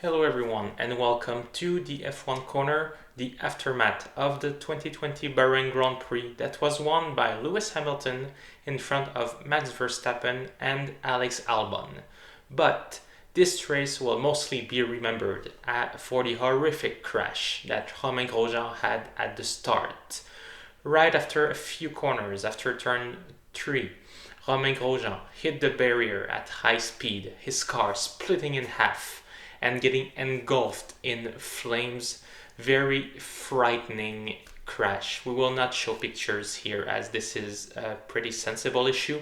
Hello everyone and welcome to the F1 Corner, the aftermath of the 2020 Bahrain Grand Prix that was won by Lewis Hamilton in front of Max Verstappen and Alex Albon. But this race will mostly be remembered for the horrific crash that Romain Grosjean had at the start. Right after a few corners after turn 3, Romain Grosjean hit the barrier at high speed, his car splitting in half and getting engulfed in flames. Very frightening crash. We will not show pictures here as this is a pretty sensible issue,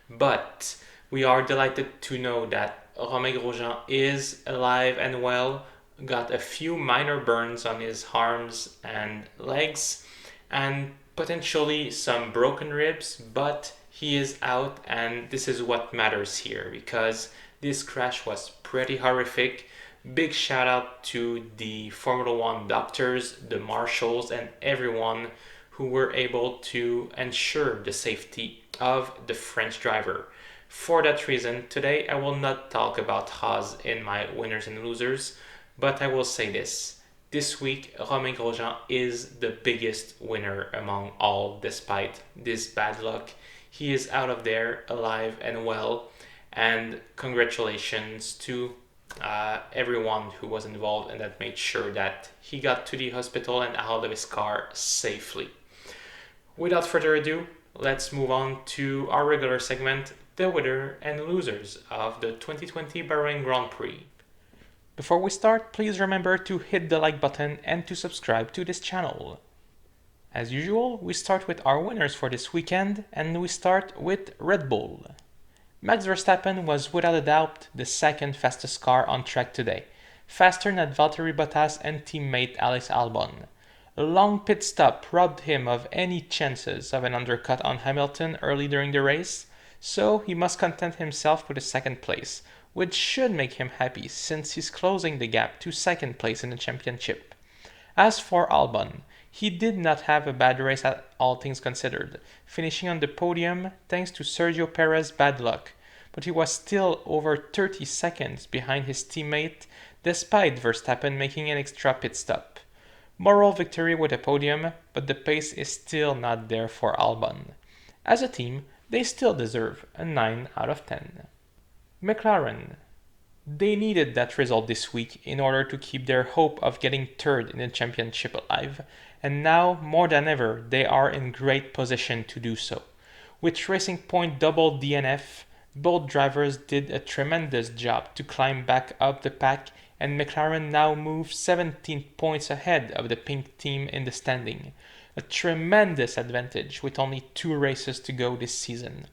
but we are delighted to know that Romain Grosjean is alive and well, got a few minor burns on his arms and legs, and potentially some broken ribs, but he is out, and this is what matters here because this crash was pretty horrific. Big shout out to the Formula One doctors, the marshals, and everyone who were able to ensure the safety of the French driver. For that reason, today I will not talk about Haas in my winners and losers, but I will say this. This week, Romain Grosjean is the biggest winner among all despite this bad luck. He is out of there alive and well, and congratulations to everyone who was involved and that made sure that he got to the hospital and out of his car safely. Without further ado, let's move on to our regular segment, the winner and losers of the 2020 Bahrain Grand Prix. Before we start, please remember to hit the like button and to subscribe to this channel. As usual, we start with our winners for this weekend, and we start with Red Bull. Max Verstappen was without a doubt the second fastest car on track today, faster than Valtteri Bottas and teammate Alex Albon. A long pit stop robbed him of any chances of an undercut on Hamilton early during the race, so he must content himself with a second place, which should make him happy since he's closing the gap to second place in the championship. As for Albon, he did not have a bad race at all things considered, finishing on the podium thanks to Sergio Perez's bad luck, but he was still over 30 seconds behind his teammate despite Verstappen making an extra pit stop. Moral victory with a podium, but the pace is still not there for Albon. As a team, they still deserve a 9 out of 10. McLaren. They needed that result this week in order to keep their hope of getting third in the championship alive, and now more than ever they are in great position to do so. With Racing Point double DNF, both drivers did a tremendous job to climb back up the pack, and McLaren now moves 17 points ahead of the pink team in the standing. A tremendous advantage with only 2 races to go this season.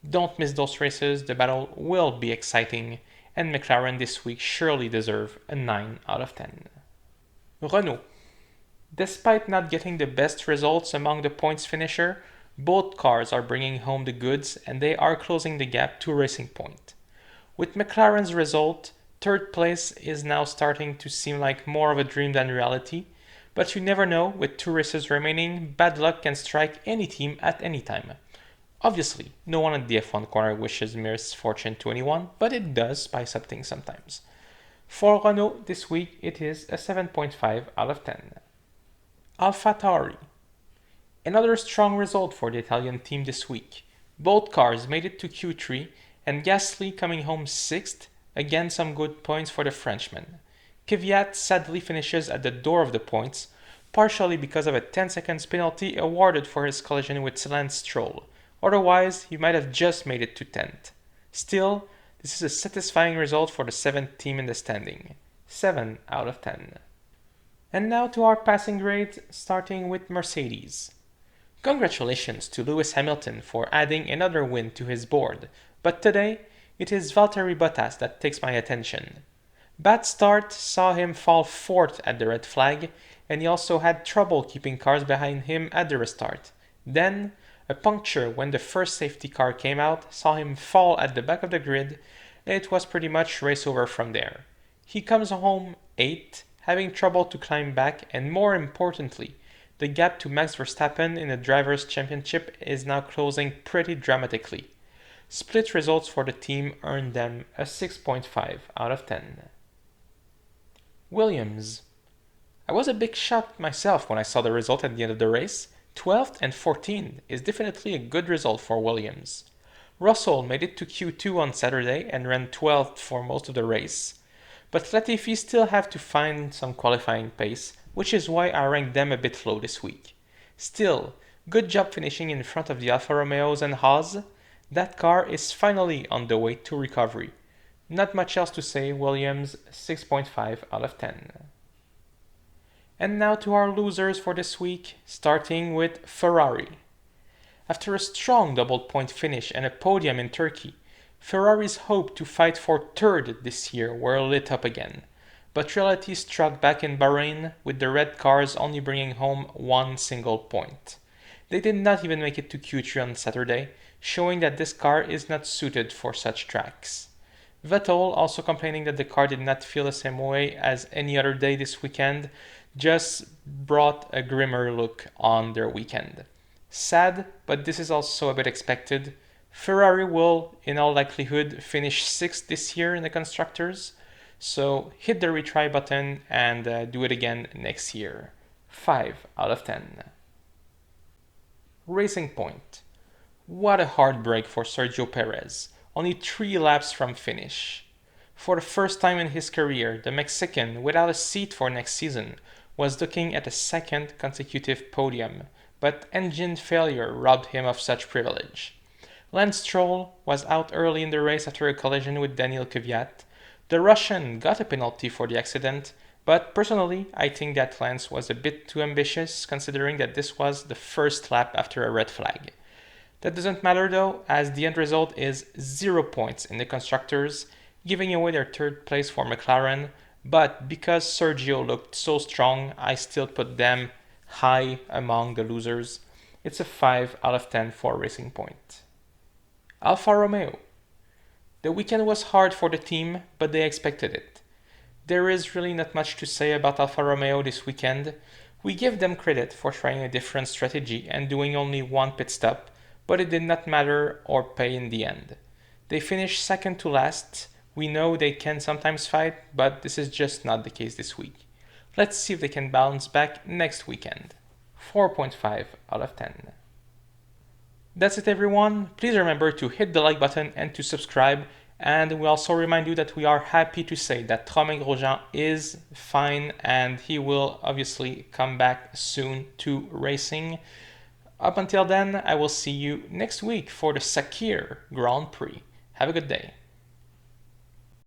Don't miss those races, the battle will be exciting, and McLaren this week surely deserve a 9 out of 10. Renault. Despite not getting the best results among the points finisher, both cars are bringing home the goods and they are closing the gap to Racing Point. With McLaren's result, third place is now starting to seem like more of a dream than reality, but you never know, with 2 races remaining, bad luck can strike any team at any time. Obviously, no one at the F1 corner wishes misfortune to anyone, but it does spice up things sometimes. For Renault this week, it is a 7.5 out of 10. AlphaTauri. Another strong result for the Italian team this week. Both cars made it to Q3, and Gasly coming home 6th, again some good points for the Frenchman. Kvyat sadly finishes at the door of the points, partially because of a 10 seconds penalty awarded for his collision with Lance Stroll. Otherwise, he might have just made it to 10th. Still, this is a satisfying result for the 7th team in the standing. 7 out of 10. And now to our passing grades, starting with Mercedes. Congratulations to Lewis Hamilton for adding another win to his board, but today it is Valtteri Bottas that takes my attention. Bad start saw him fall 4th at the red flag, and he also had trouble keeping cars behind him at the restart. Then, a puncture when the first safety car came out saw him fall at the back of the grid, and it was pretty much race over from there. He comes home 8th, having trouble to climb back, and more importantly, the gap to Max Verstappen in the Drivers' Championship is now closing pretty dramatically. Split results for the team earned them a 6.5 out of 10. Williams. I was a bit shocked myself when I saw the result at the end of the race. 12th and 14th is definitely a good result for Williams. Russell made it to Q2 on Saturday and ran 12th for most of the race. But Latifi still have to find some qualifying pace, which is why I ranked them a bit low this week. Still, good job finishing in front of the Alfa Romeos and Haas. That car is finally on the way to recovery. Not much else to say, Williams 6.5 out of 10. And now to our losers for this week, starting with Ferrari. After a strong double point finish and a podium in Turkey, Ferrari's hope to fight for third this year were lit up again. But reality struck back in Bahrain, with the red cars only bringing home one single point. They did not even make it to Q3 on Saturday, showing that this car is not suited for such tracks. Vettel also complaining that the car did not feel the same way as any other day this weekend, just brought a grimmer look on their weekend. Sad, but this is also a bit expected. Ferrari will, in all likelihood, finish 6th this year in the Constructors, so hit the retry button and do it again next year. 5 out of 10. Racing Point. What a heartbreak for Sergio Perez. Only 3 laps from finish. For the first time in his career, the Mexican, without a seat for next season, was looking at a second consecutive podium, but engine failure robbed him of such privilege. Lance Stroll was out early in the race after a collision with Daniil Kvyat. The Russian got a penalty for the accident, but personally I think that Lance was a bit too ambitious considering that this was the first lap after a red flag. That doesn't matter though, as the end result is 0 points in the Constructors, giving away their third place for McLaren, but because Sergio looked so strong, I still put them high among the losers. It's a 5 out of 10 for Racing Point. Alfa Romeo. The weekend was hard for the team, but they expected it. There is really not much to say about Alfa Romeo this weekend. We give them credit for trying a different strategy and doing only one pit stop, but it did not matter or pay in the end. They finished second to last. We know they can sometimes fight, but this is just not the case this week. Let's see if they can bounce back next weekend. 4.5 out of 10. That's it everyone. Please remember to hit the like button and to subscribe. And we also remind you that we are happy to say that Romain Grosjean is fine and he will obviously come back soon to racing. Up until then, I will see you next week for the Sakir Grand Prix. Have a good day.